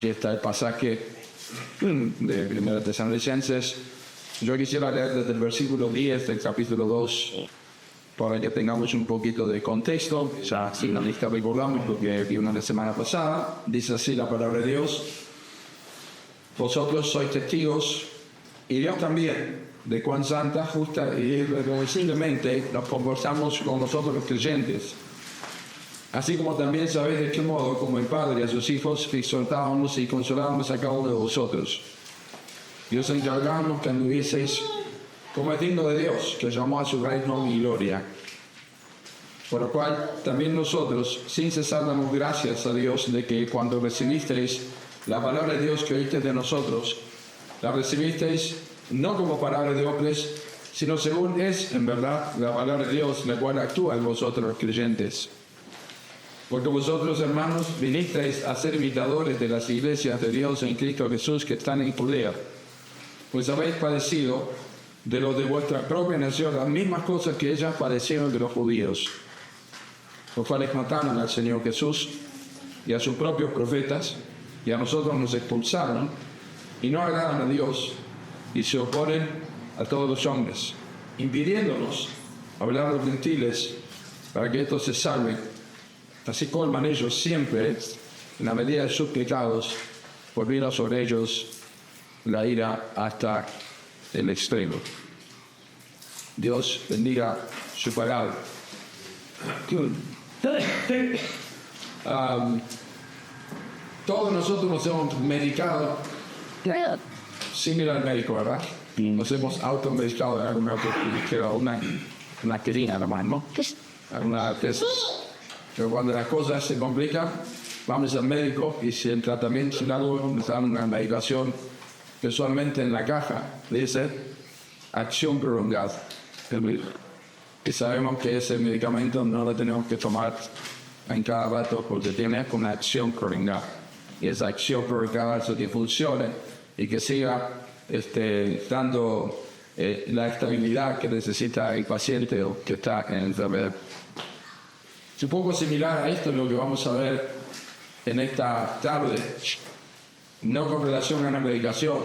Aquí está el pasaje de 1 Tesalonicenses. Yo quisiera leer desde el versículo 10 del capítulo 2 para que tengamos un poquito de contexto. Ya sin la lista recordamos lo que vimos la semana pasada. Dice así la palabra de Dios: vosotros sois testigos, y yo también, de cuán santa, justa y irreversiblemente nos comportamos con nosotros los creyentes. Así como también sabéis de qué modo, como el Padre a sus hijos, exhortábamos y consolábamos a cada uno de vosotros. Y os encargamos que anduvieseis como es digno de Dios, que llamó a su reino y gloria. Por lo cual, también nosotros, sin cesar, damos gracias a Dios de que cuando recibisteis la palabra de Dios que oísteis de nosotros, la recibisteis no como palabra de hombres, sino según es, en verdad, la palabra de Dios, la cual actúa en vosotros los creyentes. Porque vosotros, hermanos, vinisteis a ser imitadores de las iglesias de Dios en Cristo Jesús que están en Judea, pues habéis padecido de los de vuestra propia nación las mismas cosas que ellas padecieron de los judíos, los cuales mataron al Señor Jesús y a sus propios profetas, y a nosotros nos expulsaron, y no agradan a Dios, y se oponen a todos los hombres, impidiéndonos hablar a los gentiles para que estos se salven. Así colman ellos siempre, en la medida de sus pecados, por vino sobre ellos la ira hasta el extremo. Dios bendiga su palabra. Todos nosotros nos hemos medicado sin ir al médico, ¿verdad? Nos hemos automedicado de alguna una querida, hermano, alguna vez. Pero cuando las cosas se complican, vamos al médico y si el tratamiento es largo, nos dan una medicación, usualmente en la caja dice acción prolongada. Y sabemos que ese medicamento no lo tenemos que tomar en cada rato porque tiene una acción prolongada. Y esa acción prolongada hace que funcione y que siga dando la estabilidad que necesita el paciente o que está en enfermedad. Es un poco similar a esto lo que vamos a ver en esta tarde, no con relación a la medicación,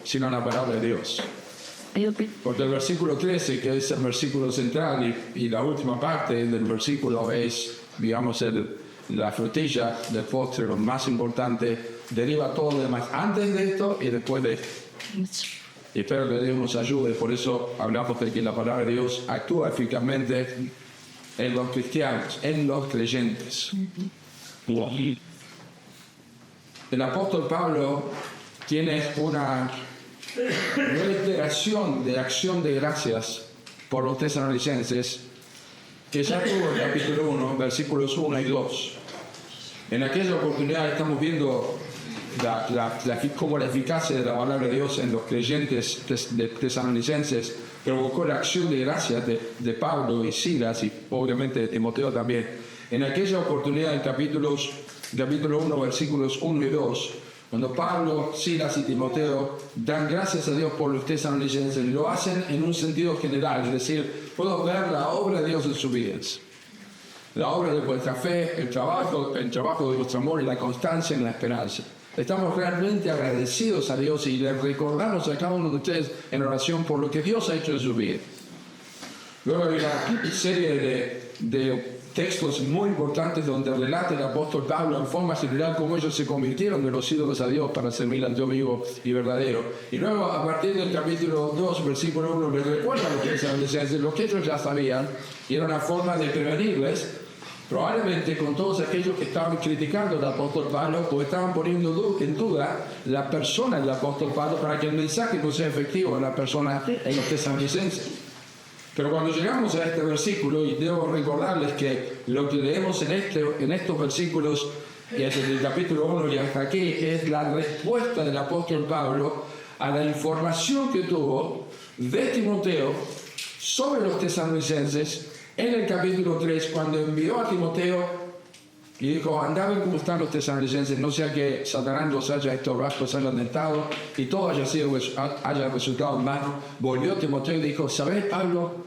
sino a la palabra de Dios. Porque el versículo 13, que es el versículo central, y la última parte del versículo es, digamos, la frutilla del postre, lo más importante, deriva todo lo demás antes de esto y después de esto. Y espero que Dios nos ayude, por eso hablamos de que la palabra de Dios actúa eficazmente en los cristianos, en los creyentes. El apóstol Pablo tiene una reiteración de acción de gracias por los tesalonicenses que ya tuvo en el capítulo 1, versículos 1 y 2. En aquella oportunidad estamos viendo cómo la eficacia de la palabra de Dios en los creyentes tesalonicenses provocó la acción de gracias de Pablo y Silas y obviamente de Timoteo también. En aquella oportunidad, en capítulo 1, versículos 1 y 2, cuando Pablo, Silas y Timoteo dan gracias a Dios por los tesalonicenses, lo hacen en un sentido general, es decir, puedo ver la obra de Dios en sus vidas. La obra de vuestra fe, el trabajo de vuestro amor y la constancia en la esperanza. Estamos realmente agradecidos a Dios y le recordamos a cada uno de ustedes en oración por lo que Dios ha hecho en su vida. Luego hay una serie de textos muy importantes donde relata el apóstol Pablo en forma general cómo ellos se convirtieron de los ídolos a Dios para servir al Dios vivo y verdadero. Y luego a partir del capítulo 2, versículo 1, les recuerda lo que ellos ya sabían y era una forma de prevenirles. Probablemente con todos aquellos que estaban criticando al apóstol Pablo, pues estaban poniendo en duda la persona del apóstol Pablo para que el mensaje no sea efectivo en la persona en los tesalonicenses. Pero cuando llegamos a este versículo, y debo recordarles que lo que leemos en estos versículos, y desde el capítulo 1 y hasta aquí, es la respuesta del apóstol Pablo a la información que tuvo de Timoteo sobre los tesalonicenses en el capítulo 3, cuando envió a Timoteo y dijo: andad como están los tesalonicenses, no sea que Satanás los haya estorbado, los haya tentado y todo haya resultado en vano. Volvió Timoteo y dijo: ¿sabéis, Pablo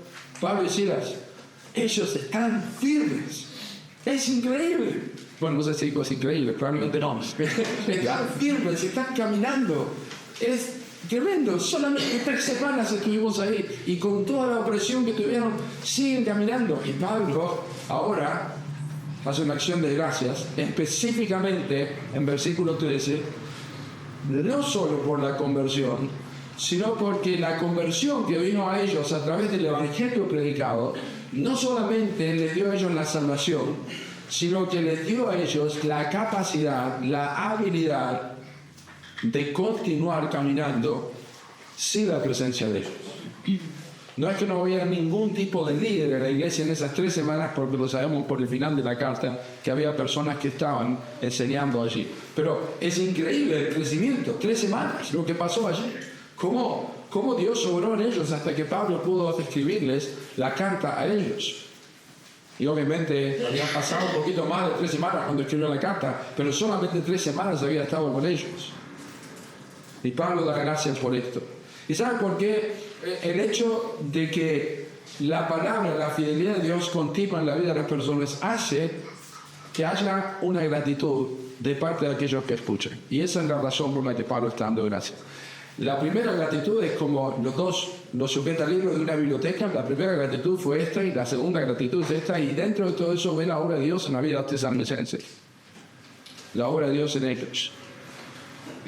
y Silas? Ellos están firmes Es increíble. Bueno, no sé si es increíble, probablemente no. Están firmes, están caminando. Es tremendo. Solamente 3 semanas estuvimos ahí y con toda la opresión que tuvieron, siguen caminando. Y Pablo ahora hace una acción de gracias, específicamente en versículo 13, no solo por la conversión, sino porque la conversión que vino a ellos a través del evangelio predicado, no solamente les dio a ellos la salvación, sino que les dio a ellos la capacidad, la habilidad de continuar caminando sin la presencia de ellos. No es que no había ningún tipo de líder en la iglesia en esas 3 semanas, porque lo sabemos por el final de la carta, que había personas que estaban enseñando allí. Pero es increíble el crecimiento, 3 semanas, lo que pasó allí. ¿Cómo Dios obró en ellos hasta que Pablo pudo escribirles la carta a ellos? Y obviamente había pasado un poquito más de 3 semanas cuando escribió la carta, pero solamente 3 semanas había estado con ellos. Y Pablo da gracias por esto. ¿Y saben por qué? El hecho de que la palabra, la fidelidad de Dios continúa en la vida de las personas hace que haya una gratitud de parte de aquellos que escuchan. Y esa es la razón por la que Pablo está dando gracias. La primera gratitud es como los sujeta libros de una biblioteca. La primera gratitud fue esta y la segunda gratitud es esta. Y dentro de todo eso ve la obra de Dios en la vida de los tesalonicenses. La obra de Dios en ellos.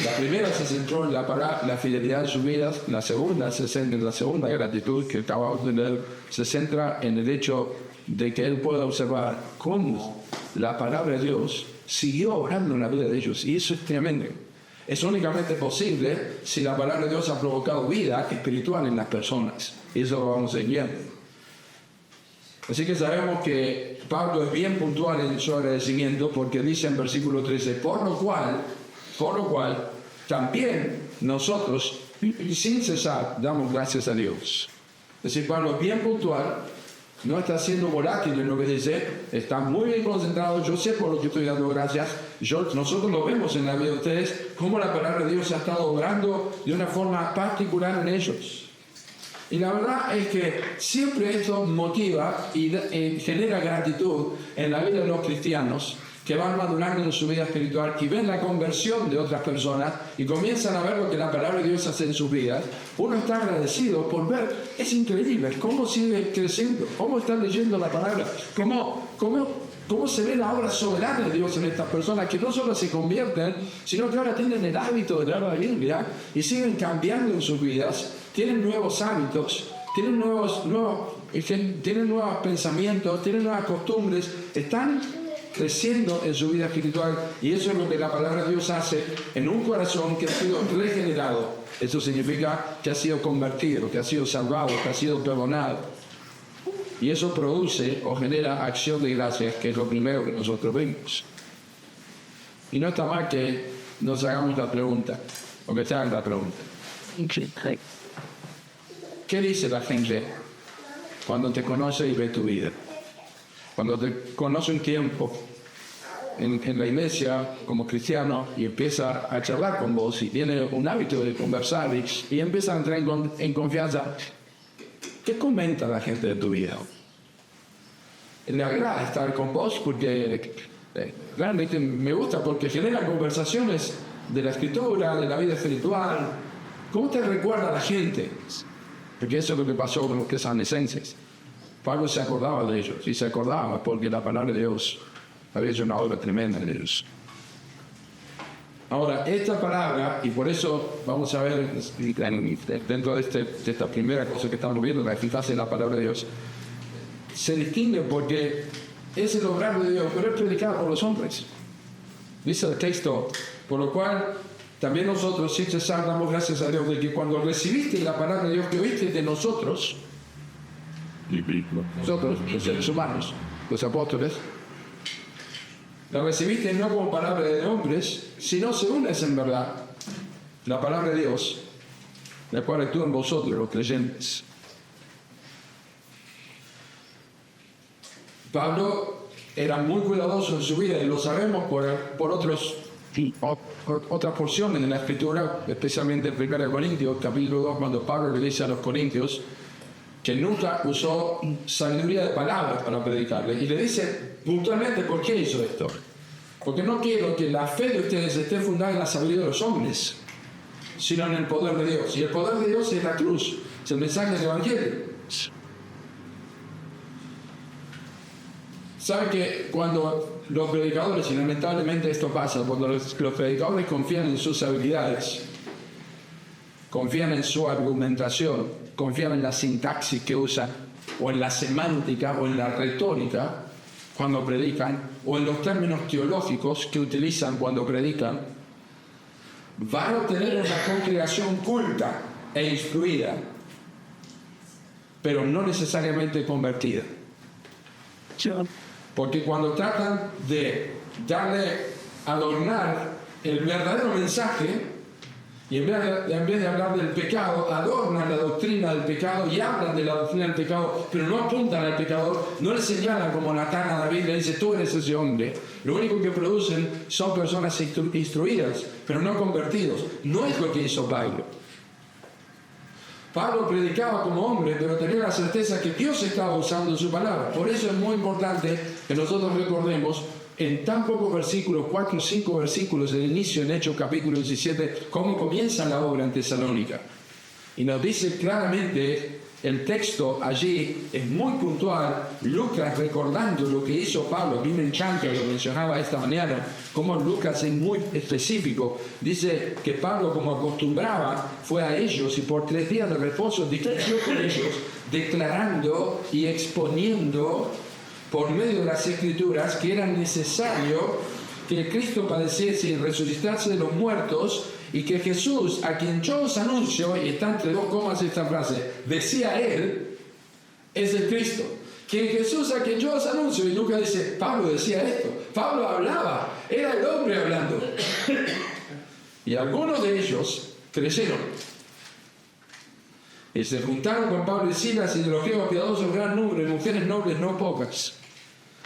La primera se centró en la fidelidad de sus vidas. La segunda se centra en la segunda gratitud que acabamos de leer. Se centra en el hecho de que él pueda observar cómo la palabra de Dios siguió obrando en la vida de ellos. Y eso es tremendo. Es únicamente posible si la palabra de Dios ha provocado vida espiritual en las personas. Y eso lo vamos a ir viendo. Así que sabemos que Pablo es bien puntual en su agradecimiento porque dice en versículo 13, por lo cual, también nosotros, sin cesar, damos gracias a Dios. Es decir, Pablo es bien puntual, no está siendo volátil en lo que dice, está muy bien concentrado. Yo sé por lo que estoy dando gracias. Nosotros lo vemos en la vida de ustedes, cómo la palabra de Dios ha estado obrando de una forma particular en ellos. Y la verdad es que siempre esto motiva y genera gratitud en la vida de los cristianos que van madurando en su vida espiritual y ven la conversión de otras personas y comienzan a ver lo que la palabra de Dios hace en sus vidas. Uno está agradecido por ver, es increíble, cómo sigue creciendo, cómo están leyendo la palabra, cómo se ve la obra soberana de Dios en estas personas que no solo se convierten, sino que ahora tienen el hábito de leer la Biblia y siguen cambiando en sus vidas, tienen nuevos hábitos, tienen nuevos pensamientos, tienen nuevas costumbres, están creciendo en su vida espiritual, y eso es lo que la palabra de Dios hace en un corazón que ha sido regenerado. Eso significa que ha sido convertido, que ha sido salvado, que ha sido perdonado. Y eso produce o genera acción de gracias, que es lo primero que nosotros vemos. Y no está mal que nos hagamos la pregunta, o que se hagan la pregunta. ¿Qué dice la gente cuando te conoce y ve tu vida? Cuando te conoce un tiempo en la iglesia como cristiano y empieza a charlar con vos y tiene un hábito de conversar y empieza a entrar en confianza, ¿qué comenta la gente de tu vida? Le agrada estar con vos porque realmente me gusta porque genera conversaciones de la escritura, de la vida espiritual. ¿Cómo te recuerda a la gente? Porque eso es lo que pasó con los tesalonicenses. Pablo se acordaba de ellos, y se acordaba porque la palabra de Dios había hecho una obra tremenda en ellos. Ahora, esta palabra, y por eso vamos a ver dentro de esta primera cosa que estamos viendo, la eficacia de la palabra de Dios, se distingue porque es el obrar de Dios, pero es predicado por los hombres. Dice el texto, por lo cual también nosotros sin cesar damos gracias a Dios de que cuando recibiste la palabra de Dios que oíste de nosotros, los seres humanos, los apóstoles, la recibiste no como palabra de hombres, sino según es en verdad la palabra de Dios, la cual actúa en vosotros, los creyentes. Pablo era muy cuidadoso en su vida y lo sabemos por otras porciones de la Escritura, especialmente en 1 Corintios, capítulo 2, cuando Pablo le dice a los corintios que nunca usó sabiduría de palabras para predicarle. Y le dice puntualmente por qué hizo esto. Porque no quiero que la fe de ustedes esté fundada en la sabiduría de los hombres, sino en el poder de Dios. Y el poder de Dios es la cruz, es el mensaje del Evangelio. ¿Sabe que cuando los predicadores, y lamentablemente esto pasa, cuando los predicadores confían en sus habilidades, confían en su argumentación, confían en la sintaxis que usan, o en la semántica, o en la retórica cuando predican, o en los términos teológicos que utilizan cuando predican, van a obtener una congregación culta e instruida, pero no necesariamente convertida. Porque cuando tratan de adornar el verdadero mensaje, y en vez de hablar del pecado, adornan la doctrina del pecado y hablan de la doctrina del pecado, pero no apuntan al pecador, no le señalan como Natán a David, le dice, tú eres ese hombre. Lo único que producen son personas instruidas, pero no convertidos. No es lo que hizo Pablo. Pablo predicaba como hombre, pero tenía la certeza que Dios estaba usando su palabra. Por eso es muy importante que nosotros recordemos en tan pocos versículos, 4 o 5 versículos del inicio en Hechos capítulo 17, cómo comienza la obra en Tesalónica. Y nos dice claramente, el texto allí es muy puntual, Lucas recordando lo que hizo Pablo. A mí me encanta, lo mencionaba esta mañana, como Lucas es muy específico. Dice que Pablo, como acostumbraba, fue a ellos y por 3 días de reposo discutió con ellos, declarando y exponiendo por medio de las Escrituras que era necesario que Cristo padeciese y resucitase de los muertos, y que Jesús, a quien yo os anuncio, y está entre 2 comas esta frase, decía él, es el Cristo. Que Jesús, a quien yo os anuncio, y Lucas dice, Pablo decía esto, Pablo hablaba, era el hombre hablando. Y algunos de ellos creyeron. Y se juntaron con Pablo y Silas, y de los griegos piadosos gran número, y mujeres nobles no pocas.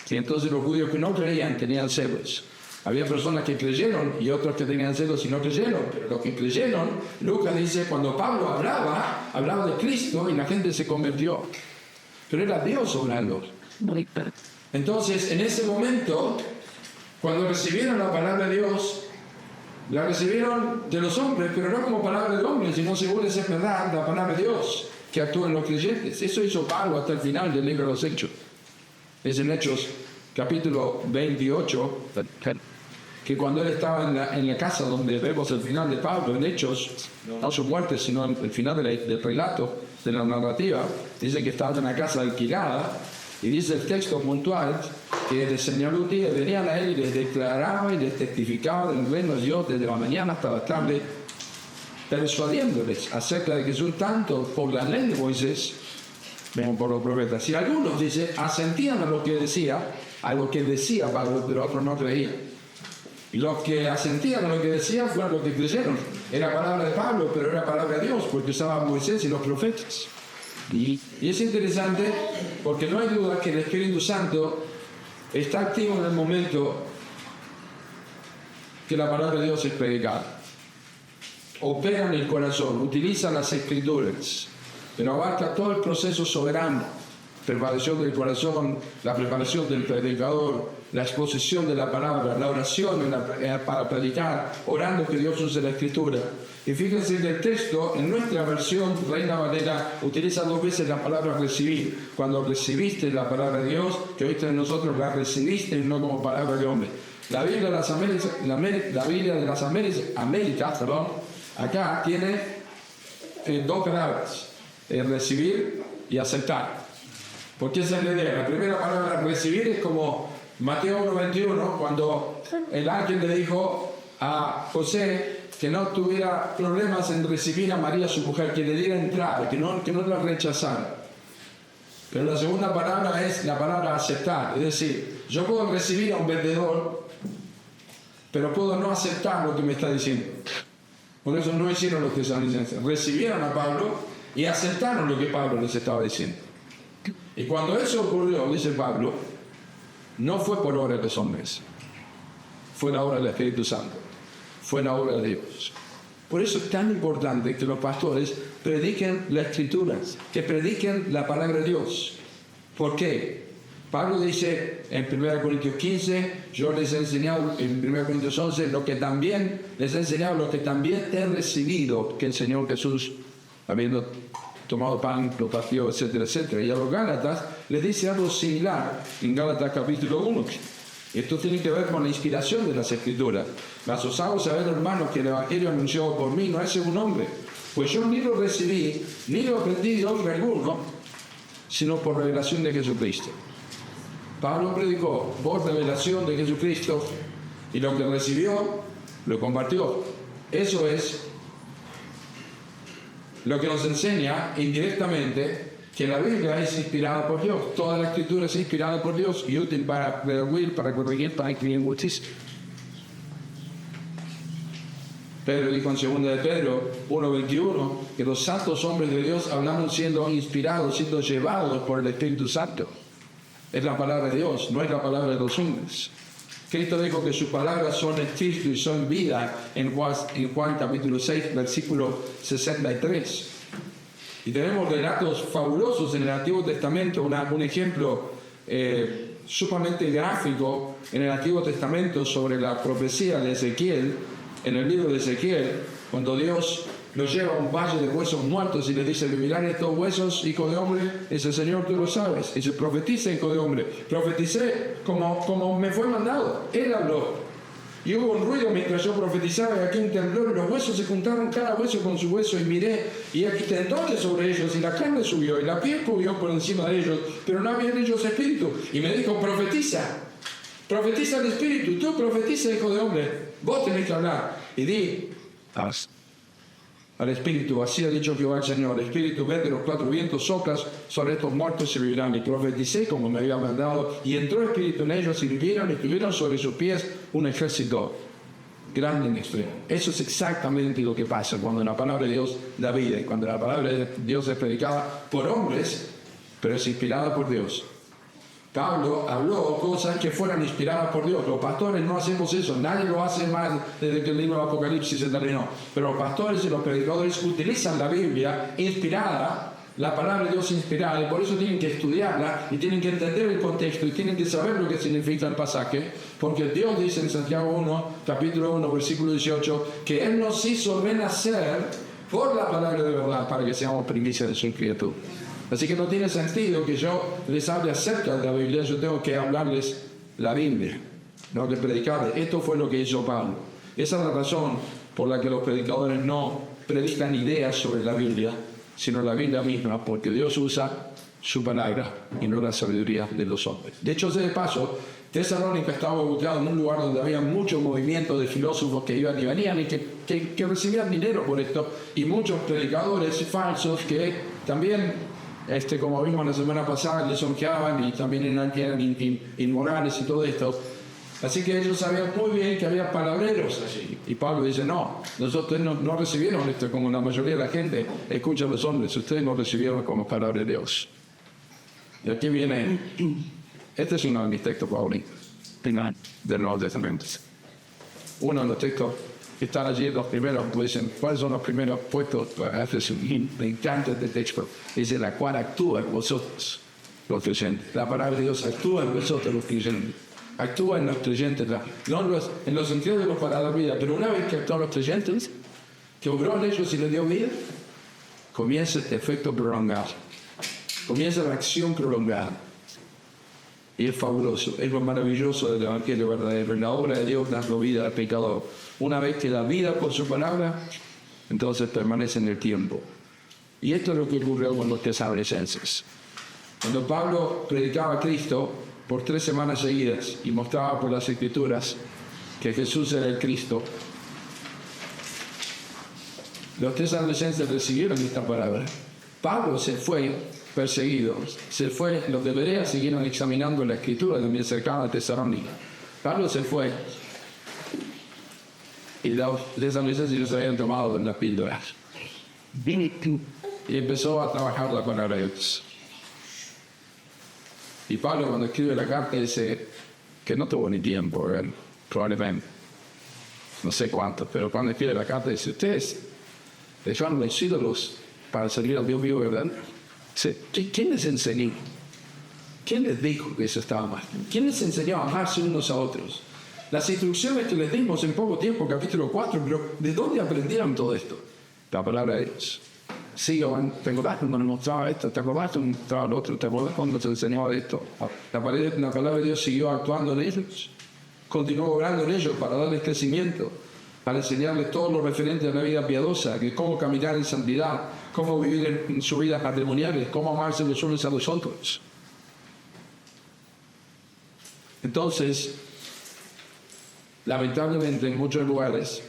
Y entonces los judíos que no creían tenían celos. Había personas que creyeron y otros que tenían celos y no creyeron. Pero los que creyeron, Lucas dice, cuando Pablo hablaba de Cristo y la gente se convirtió. Pero era Dios obrando. Entonces, en ese momento, cuando recibieron la palabra de Dios, la recibieron de los hombres, pero no como palabra de hombres, sino según es verdad la palabra de Dios que actúa en los creyentes. Eso hizo Pablo hasta el final del libro de los Hechos. Es en Hechos capítulo 28, que cuando él estaba en la casa donde vemos el final de Pablo, en Hechos, no su muerte, sino el final del relato, de la narrativa, dice que estaba en una casa alquilada, y dice el texto puntual que el Señor un día venía a él y les declaraba y les testificaba del reino de Dios desde la mañana hasta la tarde, persuadiéndoles acerca de Jesús tanto por la ley de Moisés como por los profetas. Y algunos, dice, asentían a lo que decía Pablo, pero otros no creían. Y los que asentían a lo que decía fueron los que creyeron. Era palabra de Pablo, pero era palabra de Dios, porque usaba Moisés y los profetas. Y es interesante porque no hay duda que el Espíritu Santo está activo en el momento que la palabra de Dios es predicada. Opera en el corazón, utiliza las Escrituras, pero abarca todo el proceso soberano: preparación del corazón, la preparación del predicador, la exposición de la palabra, la oración para predicar, orando que Dios use la Escritura. Y fíjense en el texto, en nuestra versión Reina Valera utiliza 2 veces la palabra recibir. Cuando recibiste la palabra de Dios, que hoy en nosotros la recibiste y no como palabra de hombre. La Biblia de las Américas, acá tiene 2 palabras: recibir y aceptar. Porque esa es la idea. La primera palabra, recibir, es como Mateo 1:21, cuando el ángel le dijo a José que no tuviera problemas en recibir a María, su mujer, que le diera entrada, que no la rechazara. Pero la segunda palabra es la palabra aceptar. Es decir, yo puedo recibir a un vendedor, pero puedo no aceptar lo que me está diciendo. Por eso no hicieron lo que tesalonicenses. Recibieron a Pablo y aceptaron lo que Pablo les estaba diciendo. Y cuando eso ocurrió, dice Pablo, no fue por obra de los hombres, fue la obra del Espíritu Santo, fue la obra de Dios. Por eso es tan importante que los pastores prediquen la Escritura, que prediquen la palabra de Dios. ¿Por qué? Pablo dice en 1 Corintios 15, yo les he enseñado en 1 Corintios 11, les he enseñado lo que también he recibido, que el Señor Jesús, habiendo tomado pan, lo partió, etcétera, etcétera. Y a los Gálatas les dice algo similar en Gálatas capítulo 1. Esto tiene que ver con la inspiración de las Escrituras. Mas os hago saber, hermanos, que el Evangelio anunciado por mí no es según hombre, pues yo ni lo recibí, ni lo aprendí de hombre alguno, sino por revelación de Jesucristo. Pablo predicó por revelación de Jesucristo y lo que recibió lo compartió. Eso es lo que nos enseña indirectamente que la Biblia es inspirada por Dios. Toda la Escritura es inspirada por Dios y útil para redarguir, para corregir, para instruir en justicia. Pedro dijo en 2 de Pedro 1:21 que los santos hombres de Dios hablaron siendo inspirados, siendo llevados por el Espíritu Santo. Es la palabra de Dios, no es la palabra de los hombres. Cristo dijo que sus palabras son espíritu y son vida en Juan capítulo 6, versículo 63. Y tenemos relatos fabulosos en el Antiguo Testamento, un ejemplo sumamente gráfico en el Antiguo Testamento sobre la profecía de Ezequiel, en el libro de Ezequiel, cuando Dios los lleva a un valle de huesos muertos y le dice, ¿vivirán estos huesos, hijo de hombre? Dice, Señor, tú lo sabes. Dice, profetiza, hijo de hombre. Profeticé como me fue mandado. Él habló. Y hubo un ruido mientras yo profetizaba, y aquí un temblor, y los huesos se juntaron cada hueso con su hueso, y miré, y aquí tendones sobre ellos, y la carne subió, y la piel subió por encima de ellos, pero no había en ellos espíritu. Y me dijo, profetiza el espíritu, tú profetiza, hijo de hombre, vos tenés que hablar. Y di al espíritu, así ha dicho Jehová el Señor, el espíritu ven de los cuatro vientos, soplas sobre estos muertos y vivirán. Y profeticé como me había mandado, y entró el espíritu en ellos y vivieron, y tuvieron sobre sus pies un ejército grande en extremo. Eso es exactamente lo que pasa cuando la palabra de Dios da vida, y cuando la palabra de Dios es predicada por hombres, pero es inspirada por Dios. Pablo habló cosas que fueran inspiradas por Dios. Los pastores no hacemos eso, nadie lo hace más desde que el libro de Apocalipsis se terminó. Pero los pastores y los predicadores utilizan la Biblia inspirada, la palabra de Dios inspirada, y por eso tienen que estudiarla y tienen que entender el contexto y tienen que saber lo que significa el pasaje, porque Dios dice en Santiago 1, capítulo 1, versículo 18, que Él nos hizo renacer por la palabra de verdad para que seamos primicia de su criatura. Así que no tiene sentido que yo les hable acerca de la Biblia, yo tengo que hablarles la Biblia, no que predicarles. Esto fue lo que hizo Pablo. Esa es la razón por la que los predicadores no predican ideas sobre la Biblia, sino la Biblia misma, porque Dios usa su palabra y no la sabiduría de los hombres. De hecho, de paso, Tesalónica estaba ubicado en un lugar donde había mucho movimiento de filósofos que iban y venían y que recibían dinero por esto, y muchos predicadores falsos que también como vimos la semana pasada, lisonjeaban y también eran inmorales y todo esto. Así que ellos sabían muy bien que había palabreros allí. Y Pablo dice, no, nosotros no recibieron esto como la mayoría de la gente. Escucha a los hombres, ustedes no recibieron como palabra de Dios. Y aquí viene, este es uno de mis textos favoritos del Nuevo Testamento. Uno de los textos que están allí, los primeros, pues dicen, ¿cuáles son los primeros puestos? Me encanta este texto. Dice, la cual actúa en vosotros, los creyentes. La palabra de Dios actúa en vosotros, los creyentes. Actúa en los creyentes, no en los sentidos de los para dar vida, pero una vez que actúan los creyentes, que obró en ellos y les dio vida, comienza el efecto prolongado. Comienza la acción prolongada. Y es fabuloso, es lo maravilloso del Evangelio verdadero, la obra de Dios dando vida al pecador. Una vez que da vida por su palabra, entonces permanece en el tiempo. Y esto es lo que ocurrió con los tesalonicenses. Cuando Pablo predicaba a Cristo por 3 semanas seguidas y mostraba por las Escrituras que Jesús era el Cristo, los tesalonicenses recibieron esta palabra. Pablo se fue perseguido, los de Berea siguieron examinando la Escritura también cercana a Tesalónica. Pablo se fue y los tesalonicenses se habían tomado las píldoras y empezó a trabajar la palabra de Dios. Y Pablo, cuando escribe la carta, dice que no tuvo ni tiempo, probablemente. no sé cuánto, pero cuando escribe la carta dice, ustedes dejaron los ídolos para servir al Dios vivo, ¿verdad? Dice, ¿quién les enseñó? ¿Quién les dijo que eso estaba mal? ¿Quién les enseñó a amarse unos a otros? Las instrucciones que les dimos en poco tiempo, capítulo 4, pero ¿de dónde aprendieron todo esto? La palabra de Dios. Sí, ¿te acordás cuando nos mostraba esto? ¿Te acordás cuando mostraba lo otro? ¿Te acordás cuando te enseñaba esto? La palabra de Dios siguió actuando en ellos, continuó obrando en ellos para darles crecimiento, para enseñarles todo lo referente a la vida piadosa, que cómo caminar en santidad, cómo vivir en su vida matrimonial, cómo amarse los unos a los otros. Entonces, lamentablemente en muchos lugares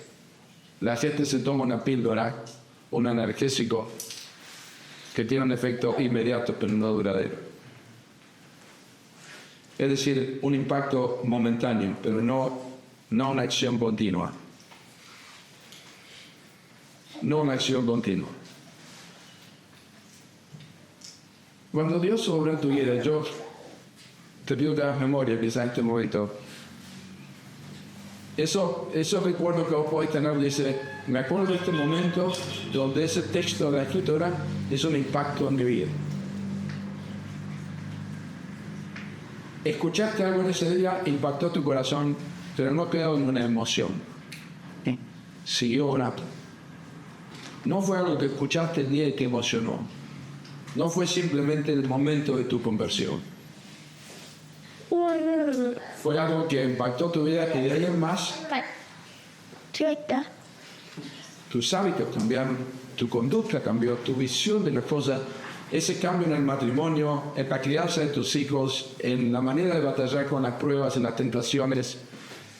la gente se toma una píldora, un analgésico que tiene un efecto inmediato pero no duradero. Es decir, un impacto momentáneo, pero no una acción continua. No una acción continua. Cuando Dios obra en tu vida, yo te pido que hagas memoria quizás en este momento. Eso recuerdo que vos podés tener, dice, me acuerdo de este momento donde ese texto de la Escritura hizo un impacto en mi vida. Escuchaste algo en ese día, impactó tu corazón, pero no quedó en una emoción. Siguió orando. No fue algo que escuchaste el día y te emocionó. No fue simplemente el momento de tu conversión. Fue algo que impactó tu vida y de ahí en más tus hábitos cambiaron, tu conducta cambió, tu visión de las cosas. Ese cambio en el matrimonio, en la crianza de tus hijos, en la manera de batallar con las pruebas, en las tentaciones,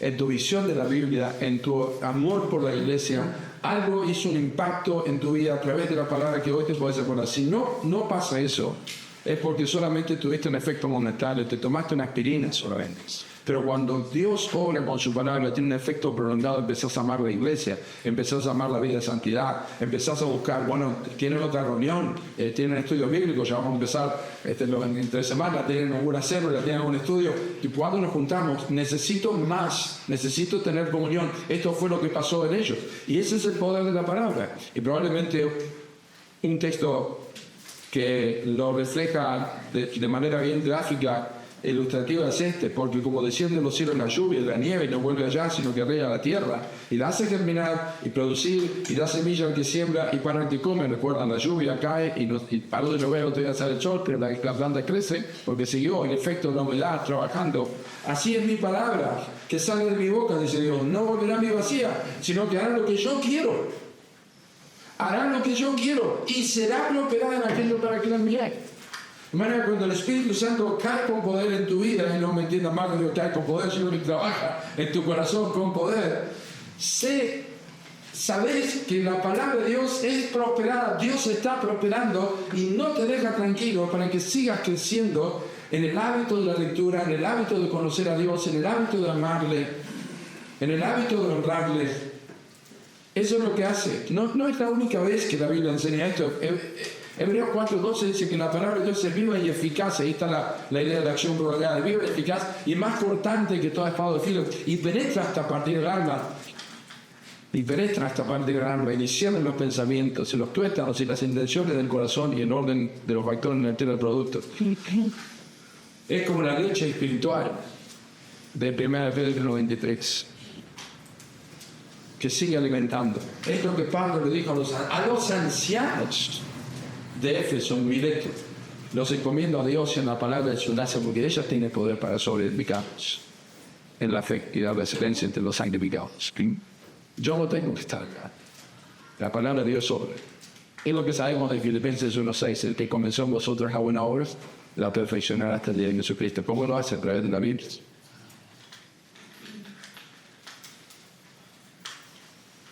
en tu visión de la Biblia, en tu amor por la iglesia, algo hizo un impacto en tu vida a través de la palabra que hoy te puedes acordar. Si no pasa eso, es porque solamente tuviste un efecto momentáneo, te tomaste una aspirina solamente. Pero cuando Dios obra con su palabra, tiene un efecto prolongado, empezás a amar la iglesia, empezás a amar la vida de santidad, empezás a buscar, bueno, tienen otra reunión, tienen estudios bíblicos, ya vamos a empezar entre semanas, tienen alguna célula, tienen un estudio, y cuando nos juntamos, necesito más, necesito tener comunión. Esto fue lo que pasó en ellos. Y ese es el poder de la palabra. Y probablemente un texto que lo refleja de manera bien gráfica, ilustrativa es este, porque como desciende de los cielos la lluvia y la nieve y no vuelve allá, sino que riega la tierra y la hace germinar y producir y da semilla al que siembra y para el que come. Recuerdan, la lluvia cae y paró de llover, otro día sale el sol, pero la planta crece porque siguió el efecto de la humedad trabajando. Así es mi palabra que sale de mi boca, dice Dios, no volverá a mi vacía, sino que hará lo que yo quiero. Hará lo que yo quiero y será prosperada en aquello para que la envié. De manera, cuando el Espíritu Santo cae con poder en tu vida, y no me entiendas mal, Dios cae con poder, sino que trabaja en tu corazón con poder, sabes que la palabra de Dios es prosperada, Dios está prosperando y no te deja tranquilo para que sigas creciendo en el hábito de la lectura, en el hábito de conocer a Dios, en el hábito de amarle, en el hábito de honrarle. Eso es lo que hace. No es la única vez que la Biblia enseña esto. Hebreos 4:12 dice que la palabra de Dios es viva y eficaz. Ahí está la idea de la acción prolongada, viva y eficaz y más cortante que toda espada de filo, y penetra hasta partir del alma. Y penetra hasta partir del alma, iniciando los pensamientos, y los tuétanos y las intenciones del corazón y en orden de los factores en el del producto. Es como la leche espiritual de 1 Pedro 93. Que sigue alimentando. Es lo que Pablo le dijo a los ancianos de Éfeso, Mileto. Los encomiendo a Dios y en la palabra de su gracia, porque ella tiene poder para sobreedificarnos en la fe y la excelencia entre los santificados. Yo no tengo que estar acá. La palabra de Dios sobre. Es lo que sabemos de Filipenses 1:6, el que comenzó en vosotros a buena obra, la perfeccionará hasta el día de Jesucristo. ¿Cómo lo hace? A través de la Biblia.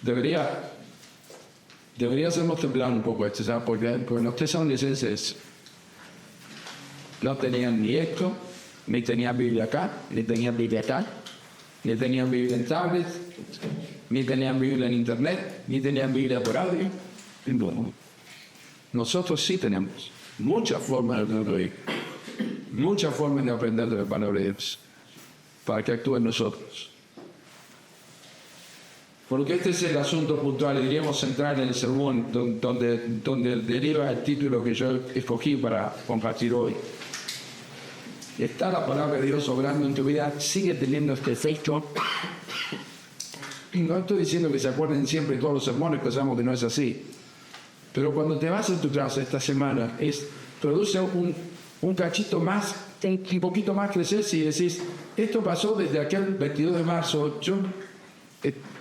Debería hacernos temblar un poco esto, ¿sabes? Porque los tesalonicenses no tenían ni esto, ni tenían Biblia acá, ni tenían Biblia acá, ni tenían Biblia en tablet, ni tenían Biblia en internet, ni tenían Biblia por audio. Nosotros sí tenemos muchas formas de aprender, muchas formas de aprender de la palabra de Dios, para que actúe en nosotros. porque este es el asunto puntual, y diríamos central en el sermón donde deriva el título que yo escogí para compartir hoy. Está la palabra de Dios obrando en tu vida, sigue teniendo este efecto. Y no estoy diciendo que se acuerden siempre de todos los sermones, que sabemos que no es así. Pero cuando te vas a tu casa esta semana, produce un cachito más, un poquito más crecer si decís, esto pasó desde aquel 22 de marzo,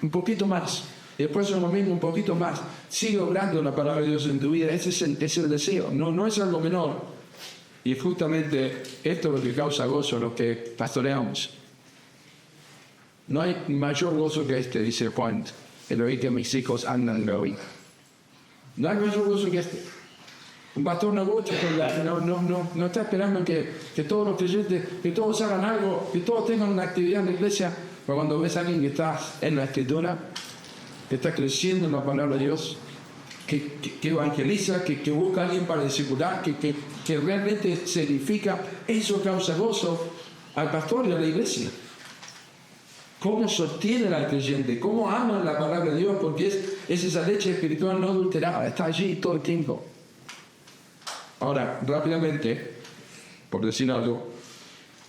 un poquito más. Y después lo mismo, un poquito más. Sigue obrando la palabra de Dios en tu vida. Ese es el deseo, no es algo menor. Y justamente esto es lo que causa gozo a los que pastoreamos. No hay mayor gozo que este, dice Juan, el oír que mis hijos andan de oír. No hay mayor gozo que este. Un pastor no está esperando que todos los creyentes, que todos hagan algo, que todos tengan una actividad en la iglesia. Pero cuando ves a alguien que está en la escritura, que está creciendo en la palabra de Dios, que evangeliza, que busca a alguien para discipular, que realmente se edifica, eso causa gozo al pastor y a la iglesia. Cómo sostienen al creyente, cómo aman la palabra de Dios, porque es esa leche espiritual no adulterada, está allí todo el tiempo. Ahora, rápidamente, por decir algo,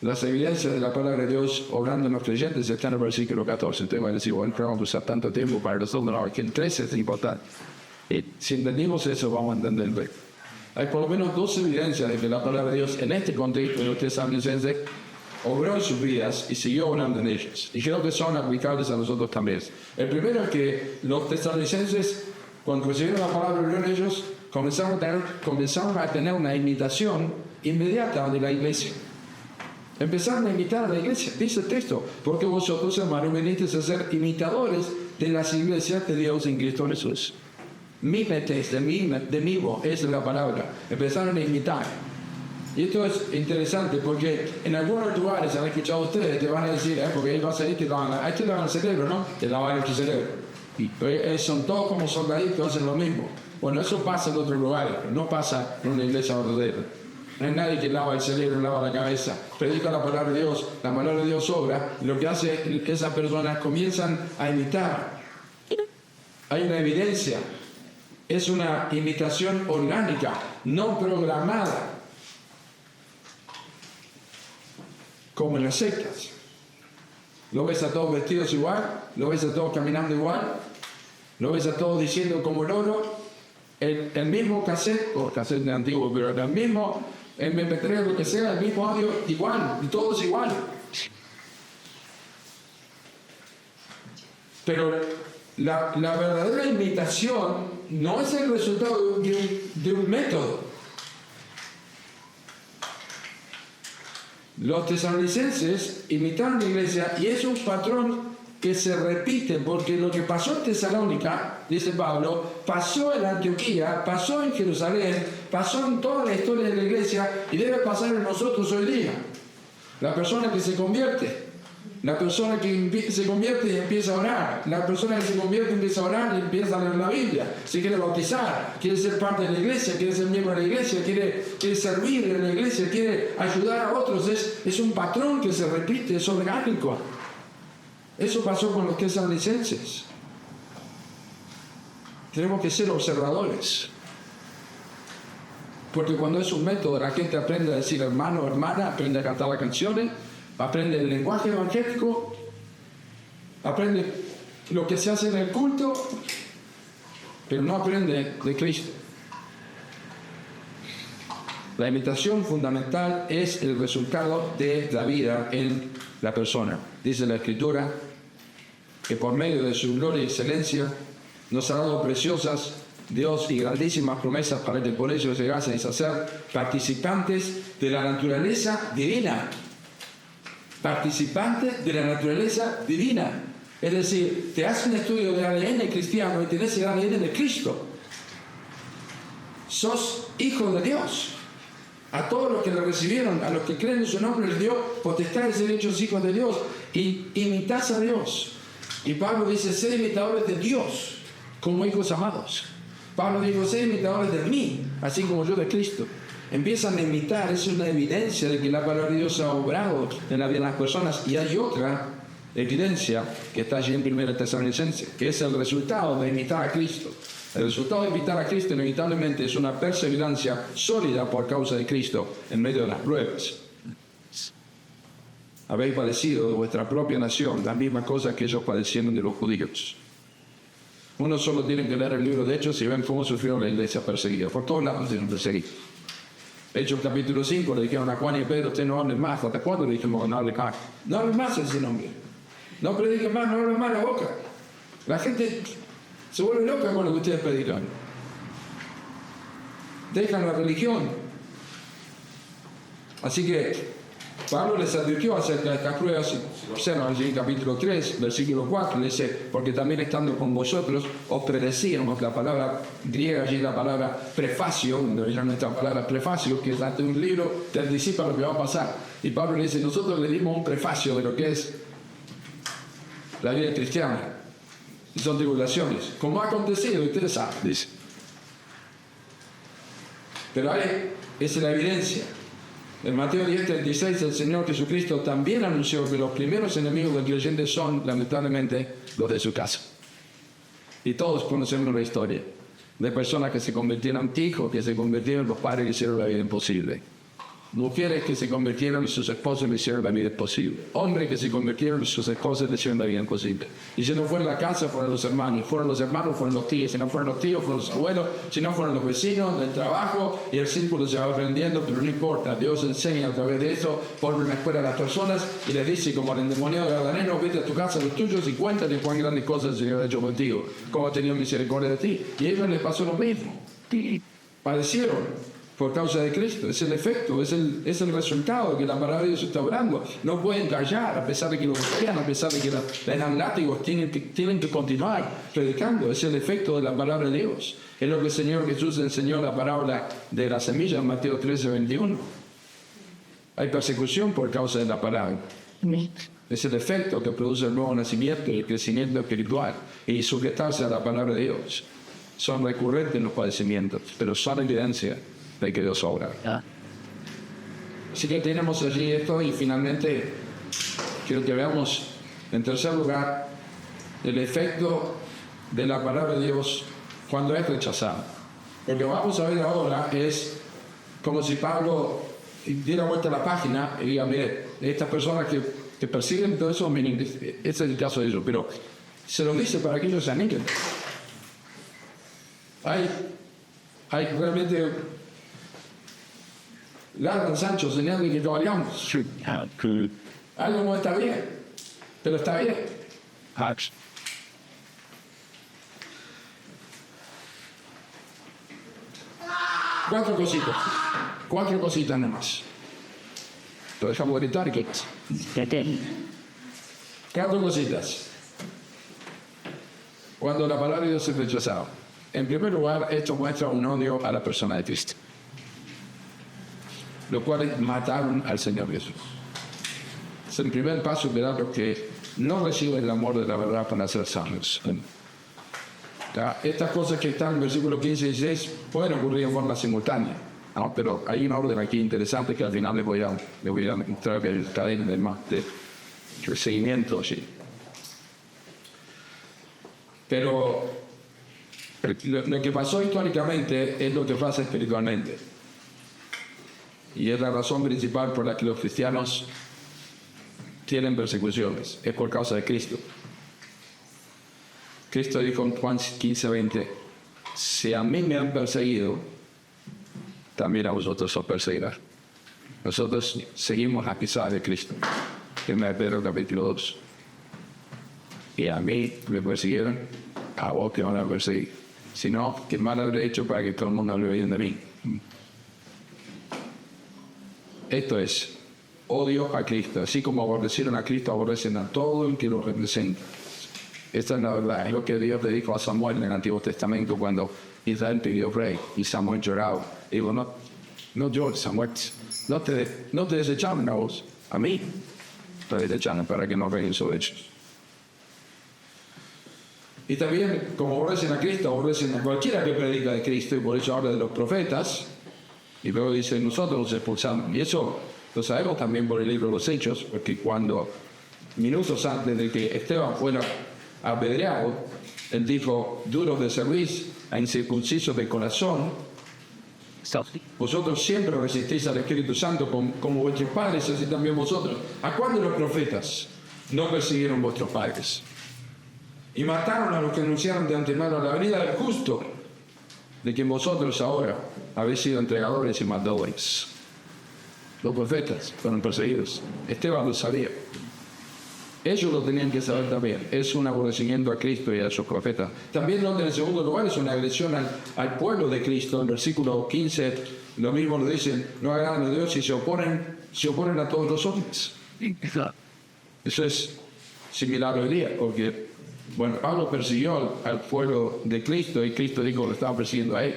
las evidencias de la palabra de Dios obrando en los creyentes están en el versículo 14. Entonces van a decir, bueno, vamos a usar tanto tiempo para nosotros, no, que el 13 es importante. Y si entendimos eso, vamos a entenderlo. Hay por lo menos dos evidencias de que la palabra de Dios, en este contexto de los tesalonicenses, obró en sus vidas y siguió obrando en ellos. Y creo que son aplicables a nosotros también. El primero es que los tesalonicenses, cuando recibieron la palabra de Dios en ellos, comenzaron a tener una imitación inmediata de la iglesia. Empezaron a imitar a la iglesia, dice el texto, porque vosotros, hermanos, venisteis a ser imitadores de las iglesias de Dios en Cristo Jesús. Mímetes, de mimo, es la palabra. Empezaron a imitar. Y esto es interesante porque en algunos lugares, han escuchado ustedes, te van a decir, porque él va a salir, te lavan el cerebro, ¿no? Te lavan el cerebro. Y son todos como soldaditos, hacen lo mismo. Bueno, eso pasa en otros lugares, no pasa en una iglesia verdadera. No hay nadie que lava el cerebro, lava la cabeza. Predica la palabra de Dios, la palabra de Dios obra, y lo que hace es que esas personas comienzan a imitar. Hay una evidencia, es una imitación orgánica, no programada, como en las sectas. Lo ves a todos vestidos igual, lo ves a todos caminando igual, lo ves a todos diciendo como loro, el mismo cassette, o cassette de antiguo, pero el mismo MP3, lo que sea, el mismo audio igual, y todos igual. Pero la verdadera imitación no es el resultado de un método. Los tesalonicenses imitaron la iglesia y es un patrón que se repite, porque lo que pasó en Tesalónica, dice Pablo, pasó en Antioquía, pasó en Jerusalén, pasó en toda la historia de la iglesia y debe pasar en nosotros hoy día. La persona que se convierte, la persona que se convierte y empieza a orar, la persona que se convierte y empieza a orar y empieza a leer la Biblia, se quiere bautizar, quiere ser parte de la iglesia, quiere ser miembro de la iglesia, quiere servir en la iglesia, quiere ayudar a otros, es un patrón que se repite, es orgánico. Eso pasó con los tesalonicenses. Tenemos que ser observadores. Porque cuando es un método, la gente aprende a decir hermano, hermana, aprende a cantar las canciones, aprende el lenguaje evangélico, aprende lo que se hace en el culto, pero no aprende de Cristo. La imitación fundamental es el resultado de la vida en la persona. Dice la Escritura que por medio de su gloria y excelencia nos ha dado preciosas Dios y grandísimas promesas para que por ello llegaseis a ser participantes de la naturaleza divina. Participantes de la naturaleza divina. Es decir, te haces un estudio del ADN cristiano y tenés el ADN de Cristo. Sos hijo de Dios. A todos los que lo recibieron, a los que creen en su nombre, les dio potestad de ser hechos hijos de Dios. Y imitás a Dios. Y Pablo dice, sed imitadores de Dios, como hijos amados. Pablo dijo, sed imitadores de mí, así como yo de Cristo. Empiezan a imitar, es una evidencia de que la palabra de Dios ha obrado en la vida de las personas. Y hay otra, evidencia que está allí en 1 Tesalonicenses, que es el resultado de imitar a Cristo. El resultado de imitar a Cristo inevitablemente es una perseverancia sólida por causa de Cristo en medio de las pruebas. Habéis padecido de vuestra propia nación la misma cosa que ellos padecieron de los judíos. Uno solo tiene que leer el libro de Hechos y ven cómo sufrió la iglesia perseguida. Por todos lados se perseguido. Hechos capítulo 5 le dijeron a Juan y a Pedro: usted no hablen más. ¿Hasta cuándo le dijimos no hablen más? No hablen más en ese nombre. No prediquen más, no hablen más la boca. La gente se vuelve loca con lo que ustedes predican. Dejan la religión. Así que Pablo les advirtió acerca de estas pruebas. Observan allí en capítulo 3, versículo 4, le dice: porque también estando con vosotros os predecíamos. La palabra griega allí, la palabra prefacio, donde ya nuestra palabra prefacio, que es de un libro, te anticipa lo que va a pasar. Y Pablo le dice: nosotros le dimos un prefacio de lo que es la vida cristiana. Y son tribulaciones, como ha acontecido, ustedes saben, dice. Pero ahí es la evidencia. En Mateo 10:36 el Señor Jesucristo también anunció que los primeros enemigos del creyente son, lamentablemente, los de su casa. Y todos conocemos la historia de personas que se convirtieron en hijos, que se convirtieron en los padres que hicieron la vida imposible. Mujeres que se convirtieron en sus esposos y le hicieron la vida imposible. Hombres que se convirtieron en sus esposos y le hicieron la vida imposible. Y si no fue en la casa, fueron los hermanos. Fueron los hermanos, fueron los tíos. Si no fueron los tíos, fueron los abuelos. Si no fueron los vecinos, del trabajo. Y el círculo se va aprendiendo, pero no importa. Dios enseña a través de eso, pone una escuela a las personas y les dice, como el endemoniado gadareno: vete a tu casa, los tuyos, y cuéntale cuán grandes cosas el Señor ha hecho contigo. Cómo ha tenido misericordia de ti. Y a ellos les pasó lo mismo. Padecieron por causa de Cristo. Es el efecto, es el resultado que la palabra de Dios está hablando. No pueden callar, a pesar de que lo golpean, a pesar de que les dan látigos, tienen que continuar predicando. Es el efecto de la palabra de Dios. Es lo que el Señor Jesús enseñó en la parábola de la semilla en Mateo 13:21. Hay persecución por causa de la palabra. Es el efecto que produce el nuevo nacimiento y el crecimiento espiritual. Y sujetarse a la palabra de Dios. Son recurrentes los padecimientos, pero son evidencia de que Dios obra. Así que tenemos allí esto, y finalmente quiero que veamos, en tercer lugar, el efecto de la palabra de Dios cuando es rechazada. Lo que vamos a ver ahora es como si Pablo diera vuelta a la página y diga: mire, estas personas que persiguen todo eso, miren, ese es el caso de ellos, pero se lo dice para que ellos se animen. Hay realmente largan Sancho, señal de que no vayamos. Algo no está bien, pero está bien. Cuatro cositas nada más. Lo dejamos gritar. Cuatro cositas. Cuando la palabra de Dios es rechazada. En primer lugar, esto muestra un odio a la persona de Cristo, los cuales mataron al Señor Jesús. Es el primer paso de los que no reciben el amor de la verdad para ser salvos. Estas cosas que están en el versículo 15 y 16 pueden ocurrir en forma simultánea, ¿no? Pero hay una orden aquí interesante que al final les voy a mostrar, que es la cadena de seguimiento. ¿Sí? Pero lo que pasó históricamente es lo que pasa espiritualmente. Y es la razón principal por la que los cristianos tienen persecuciones. Es por causa de Cristo. Cristo dijo en Juan 15:20: si a mí me han perseguido, también a vosotros os perseguirán. Nosotros seguimos a pesar de Cristo. En Pedro capítulo 2. Y a mí me persiguieron, a vos que van a perseguir. Si no, ¿qué mal habré hecho para que todo el mundo hable bien de mí? Esto es odio a Cristo. Así como aborrecieron a Cristo, aborrecen a todo el que lo representa. Esta es la verdad. Es lo que Dios le dijo a Samuel en el Antiguo Testamento cuando Israel pidió rey y Samuel lloraba. Digo, no llores, Samuel. No te desecharon a vos, a mí. Te desecharon para que no reinen sobre ellos. Y también, como aborrecen a Cristo, aborrecen a cualquiera que predica de Cristo, y por eso habla de los profetas. Y luego dice, nosotros los expulsamos. Y eso lo sabemos también por el libro de los Hechos, porque cuando minutos antes de que Esteban fuera apedreado, él dijo: duros de cerviz e incircuncisos de corazón, vosotros siempre resistís al Espíritu Santo como vuestros padres, así también vosotros. ¿A cuándo los profetas no persiguieron vuestros padres? Y mataron a los que anunciaron de antemano la venida del justo, de quien vosotros ahora habéis sido entregadores y matadores. Los profetas fueron perseguidos. Esteban lo sabía. Ellos lo tenían que saber también. Es un aborrecimiento a Cristo y a sus profetas. También, donde en segundo lugar, es una agresión al pueblo de Cristo. En el versículo 15, lo mismo lo dicen: no agradan a Dios y se oponen a todos los hombres. Eso es similar hoy día, porque, bueno, Pablo persiguió al pueblo de Cristo y Cristo dijo que lo estaba persiguiendo a él.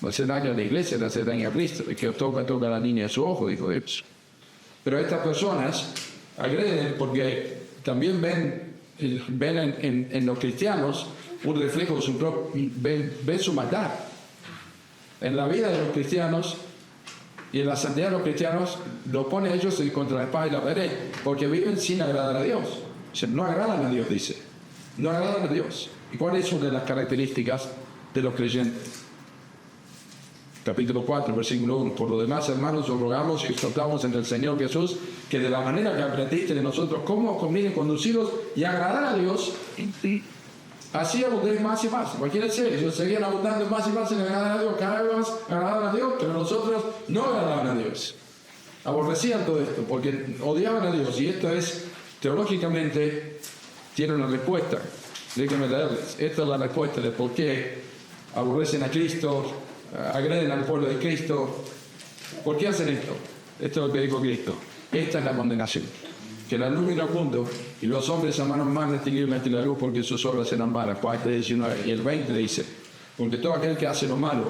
No hace daño a la iglesia, no hace daño a Cristo. El que toca la línea de su ojo, dijo Dios. Pero estas personas agreden porque también ven en los cristianos un reflejo de su propio, ven su maldad. En la vida de los cristianos y en la santidad de los cristianos lo ponen ellos contra la espada y la pared, porque viven sin agradar a Dios. O sea, no agradan a Dios, dice. No agradan a Dios. ¿Y cuál es una de las características de los creyentes? Capítulo 4, versículo 1. Por lo demás, hermanos, os rogamos y exhortamos en el Señor Jesús que de la manera que aprendiste de nosotros cómo conviene conducidos y agradar a Dios, así abundéis más y más. Cualquiera sea, ellos seguían abundando más y más en agradar a Dios, cada vez más agradaban a Dios, pero nosotros no agradaban a Dios. Aborrecían todo esto porque odiaban a Dios, y esto es, teológicamente, tiene una respuesta. Déjenme leerles. Esta es la respuesta de por qué aborrecen a Cristo, agreden al pueblo de Cristo. ¿Por qué hacen esto? Esto es lo que dijo Cristo. Esta es la condenación: que la luz vino al mundo y los hombres amaron más distinguiblemente la luz porque sus obras eran malas. 4:19. Y el 20 dice: porque todo aquel que hace lo malo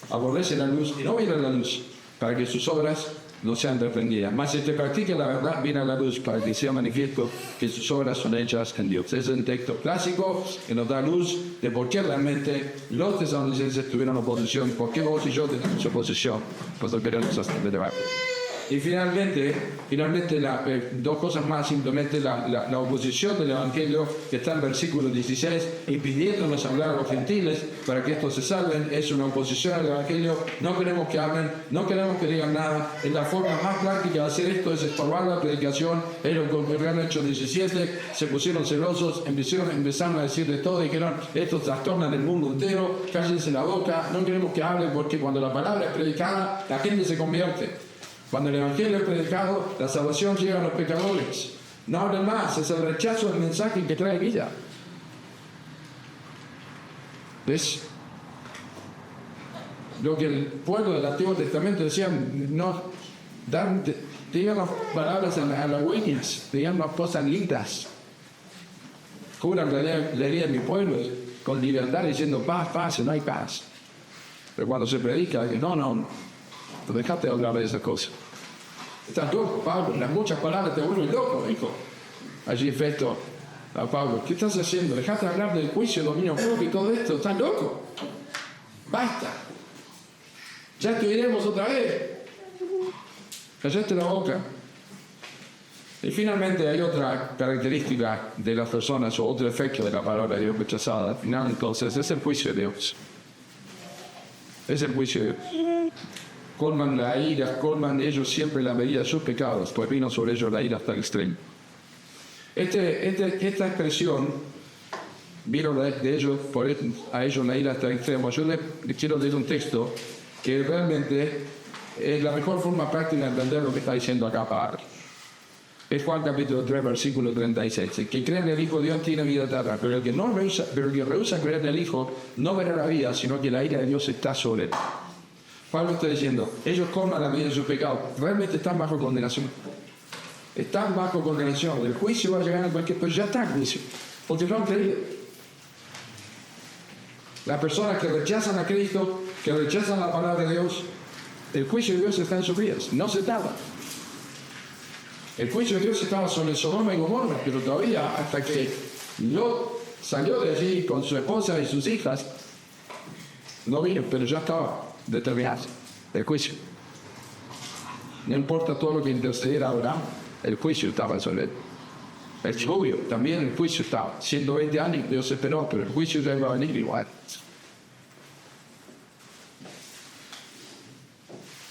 aborrece la luz y no viene a la luz, para que sus obras no sean reprendidas. Mas el que practique la verdad viene a la luz, para que sea manifiesto que sus obras son hechas en Dios. Es un texto clásico que nos da luz de por qué realmente los tesalonicenses tuvieron oposición, por qué vos y yo tenemos oposición, pues lo queremos hasta el debate. Y finalmente dos cosas más. Simplemente la oposición del Evangelio, que está en versículo 16, impidiéndonos hablar a los gentiles para que estos se salven, es una oposición al Evangelio. No queremos que hablen, no queremos que digan nada. En la forma más práctica de hacer esto es estorbar la predicación. Ellos ocurrieron en Hechos 17, se pusieron celosos, empezaron a decir de todo, dijeron: estos trastornan el mundo entero, cállense la boca, no queremos que hablen, porque cuando la palabra es predicada, la gente se convierte. Cuando el Evangelio es predicado, la salvación llega a los pecadores. No hablen más, es el rechazo del mensaje que trae vida. ¿Ves? Lo que el pueblo del Antiguo Testamento decía: no, digan las palabras a las huellas, digan las cosas lindas. Juran leería en mi pueblo con libertad diciendo: paz, paz, y no hay paz. Pero cuando se predica, dice: no, dejate de hablar de esas cosas. Estás loco, Pablo, las muchas palabras te vuelven loco, dijo allí Festo a Pablo. ¿Qué estás haciendo? Dejate de hablar del juicio, dominio propio y todo esto. Estás loco. Basta. Ya te oiremos otra vez. Cállate la boca. Y finalmente hay otra característica de las personas, o otro efecto de la palabra de Dios rechazada. Al final, entonces, es el juicio de Dios. Es el juicio de Dios. Colman la ira, colman ellos siempre la medida de sus pecados, pues vino sobre ellos la ira hasta el extremo. Esta expresión, vino de ellos, a ellos la ira hasta el extremo. Yo les quiero leer un texto que realmente es la mejor forma práctica de entender lo que está diciendo acá Pablo. Es Juan capítulo 3, versículo 36. El que cree en el Hijo de Dios tiene vida eterna, pero el que rehúsa creer en el Hijo no verá la vida, sino que la ira de Dios está sobre él. Pablo está diciendo: ellos colman la medida de su pecado. Realmente están bajo condenación. Están bajo condenación. El juicio va a llegar a cualquier, pero ya está el juicio, porque no han creído. Las personas que rechazan a Cristo, que rechazan la palabra de Dios, el juicio de Dios está en sus vidas. No se tarda. El juicio de Dios estaba sobre Sodoma y Gomorra, pero todavía, hasta que Lot salió de allí con su esposa y sus hijas, no vino, pero ya estaba determinado el juicio. No importa todo lo que intercediera Abraham, el juicio estaba sobre él. El diluvio, también el juicio estaba. 120 años Dios esperó, pero el juicio ya iba a venir igual.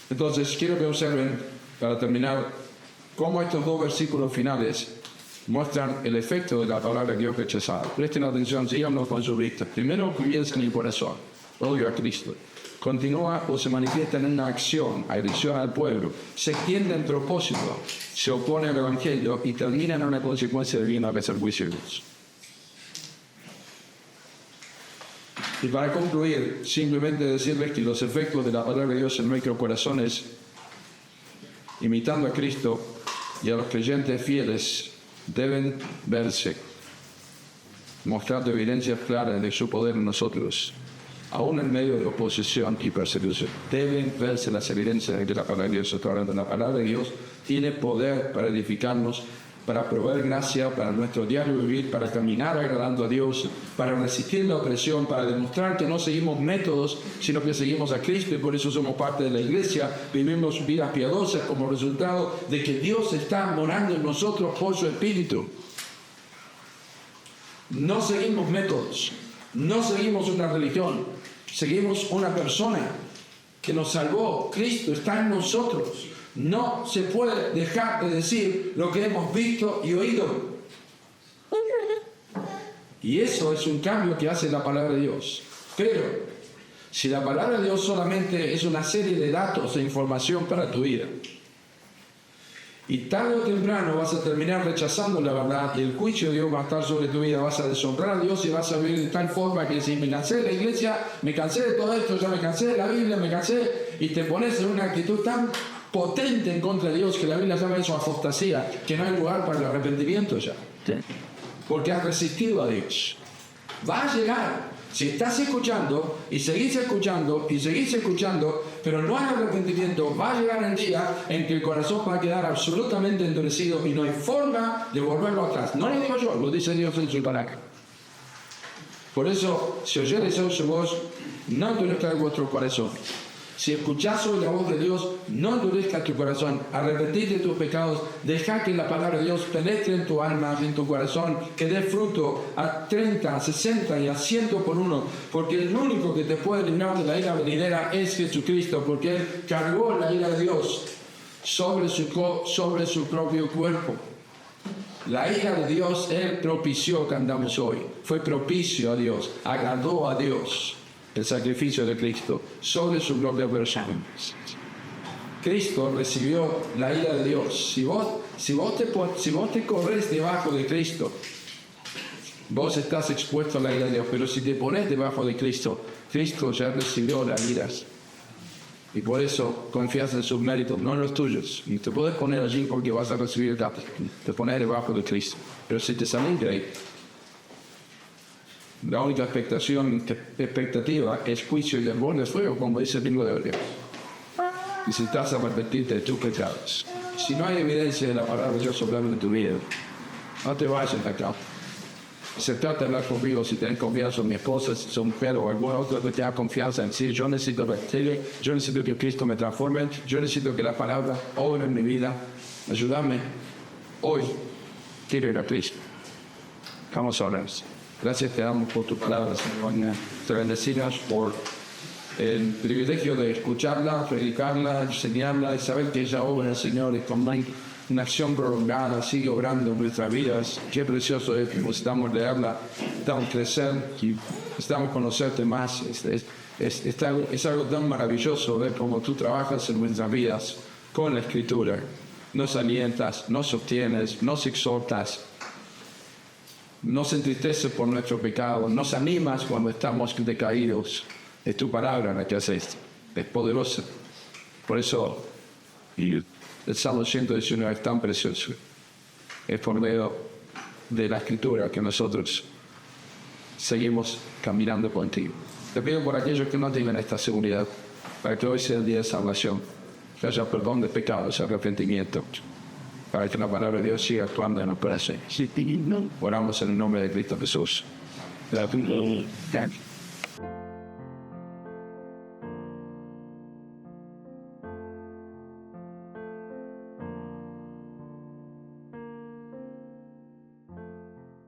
Entonces, quiero que observen, para terminar, cómo estos dos versículos finales muestran el efecto de la palabra de Dios rechazada. Presten atención, síganos con su vista. Primero comienza en el corazón, odio a Cristo. Continúa o se manifiesta en una acción, agresión al pueblo. Se extiende en propósito, se opone al Evangelio y termina en una consecuencia divina que es el juicio de Dios. Y para concluir, simplemente decirles que los efectos de la palabra de Dios en nuestros corazones, imitando a Cristo y a los creyentes fieles, deben verse, mostrando evidencias claras de su poder en nosotros, aún en medio de oposición y persecución. Deben verse las evidencias de que la palabra de Dios está hablando. La palabra de Dios tiene poder para edificarnos, para proveer gracia para nuestro diario vivir, para caminar agradando a Dios, para resistir la opresión, para demostrar que no seguimos métodos, sino que seguimos a Cristo y por eso somos parte de la iglesia, vivimos vidas piadosas como resultado de que Dios está morando en nosotros por su Espíritu. No seguimos métodos, no seguimos una religión, seguimos una persona que nos salvó. Cristo está en nosotros. No se puede dejar de decir lo que hemos visto y oído. Y eso es un cambio que hace la palabra de Dios. Pero si la palabra de Dios solamente es una serie de datos e información para tu vida, y tarde o temprano vas a terminar rechazando la verdad y el juicio de Dios va a estar sobre tu vida, vas a deshonrar a Dios y vas a vivir de tal forma que si me cansé de la iglesia, me cansé de todo esto, ya me cansé de la Biblia, me cansé, y te pones en una actitud tan potente en contra de Dios que la Biblia llama eso apostasía, que no hay lugar para el arrepentimiento ya, porque has resistido a Dios. Va a llegar, si estás escuchando y seguís escuchando y seguís escuchando, pero no hay arrepentimiento, va a llegar el día en que el corazón va a quedar absolutamente endurecido y no hay forma de volverlo atrás. No lo digo yo, lo dice Dios en su palabra. Por eso, si oyeres hoy su voz, no endurezcáis vuestro corazón. Si escuchás hoy la voz de Dios, no endurezcas tu corazón, arrepentite de tus pecados, deja que la palabra de Dios penetre en tu alma, en tu corazón, que dé fruto a 30, a 60 y a 100 por uno, porque el único que te puede librar de la ira venidera es Jesucristo, porque Él cargó la ira de Dios sobre su propio cuerpo. La ira de Dios, Él propició que andamos hoy, fue propicio a Dios, agradó a Dios. El sacrificio de Cristo sobre su propia persona. Cristo recibió la ira de Dios. Si vos te corres debajo de Cristo, vos estás expuesto a la ira de Dios. Pero si te pones debajo de Cristo, Cristo ya recibió las iras. Y por eso confías en sus méritos, no en los tuyos. Y te puedes poner allí porque vas a recibir el dato. Te pones debajo de Cristo. Pero si te salís de ahí, la única expectativa es juicio y derrumbe de fuego, como dice el libro de Hebreos. Necesitas arrepentirte de tus pecados. Si no hay evidencia de la palabra de Dios obrando en tu vida, no te vayas de acá. Se trata de hablar conmigo si tienes confianza en mi esposa, si son mujer o alguna otra que tenga confianza en sí. Yo necesito arrepentirme, yo necesito que Cristo me transforme, yo necesito que la palabra obre en mi vida. Ayúdame. Hoy quiero ir a Cristo. Vamos a orar. Gracias te damos por tu palabra, Señor. Te bendecimos por el privilegio de escucharla, predicarla, enseñarla y saber que ella obra, Señor, y con una acción prolongada sigue obrando en nuestras vidas. Qué precioso es que necesitamos leerla, necesitamos crecer y necesitamos conocerte más. Es algo tan maravilloso ver cómo tú trabajas en nuestras vidas con la Escritura. Nos alientas, nos sostienes, nos exhortas. Nos entristece por nuestro pecado, nos animas cuando estamos decaídos. Es tu palabra la que hace esto, es poderosa. Por eso, el Salmo 119 es tan precioso. Es por medio de la Escritura que nosotros seguimos caminando contigo. Te pido por aquellos que no tienen esta seguridad, para que hoy sea el día de salvación, que haya perdón de pecados, arrepentimiento, para que la palabra de Dios siga actuando en el corazón. Oramos en el nombre de Cristo Jesús. Gracias.